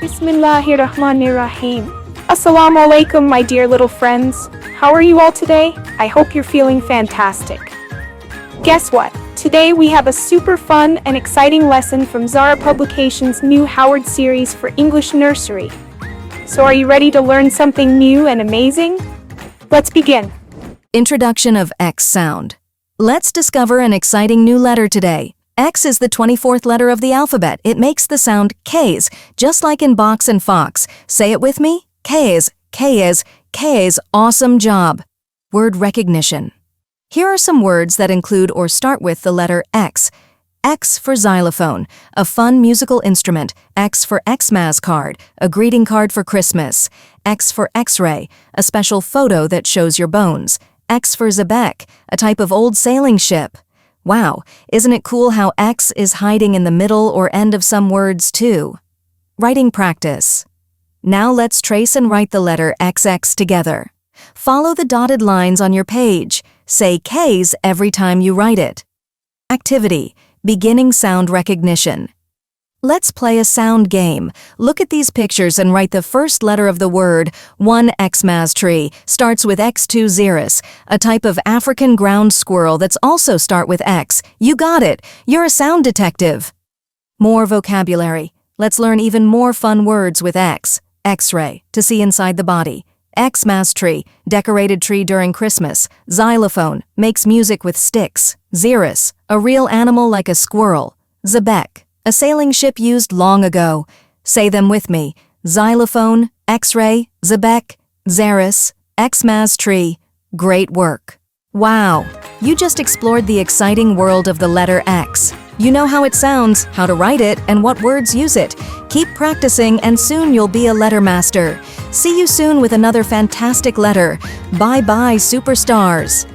Bismillahirrahmanirrahim. Assalamu alaikum, my dear little friends. How are you all today? I hope you're feeling fantastic. Guess what? Today we have a super fun and exciting lesson from Zara Publications' new Howard series for English Nursery. So are you ready to learn something new and amazing? Let's begin. Introduction of X sound. Let's discover an exciting new letter today. X is the 24th letter of the alphabet. It makes the sound K's, just like in box and fox. Say it with me. K's, K's, K's, awesome job. Word recognition. Here are some words that include or start with the letter X. X for xylophone, a fun musical instrument. X for Xmas card, a greeting card for Christmas. X for X-ray, a special photo that shows your bones. X for xebec, a type of old sailing ship. Wow, isn't it cool how X is hiding in the middle or end of some words too? Writing practice. Now let's trace and write the letter XX together. Follow the dotted lines on your page. Say K's every time you write it. Activity. Beginning sound recognition. Let's play a sound game. Look at these pictures and write the first letter of the word. 1 Xmas tree starts with X2 xeris, a type of African ground squirrel that's also start with X. You got it. You're a sound detective. More vocabulary. Let's learn even more fun words with X. X-ray, to see inside the body. Xmas tree, decorated tree during Christmas. Xylophone, makes music with sticks. Xeris, a real animal like a squirrel. Xebec, a sailing ship used long ago. Say them with me. Xylophone, X-ray, xebec, xeris, Xmas tree. Great work. Wow, you just explored the exciting world of the letter X. You know how it sounds, how to write it, and what words use it. Keep practicing and soon you'll be a letter master. See you soon with another fantastic letter. Bye-bye, superstars.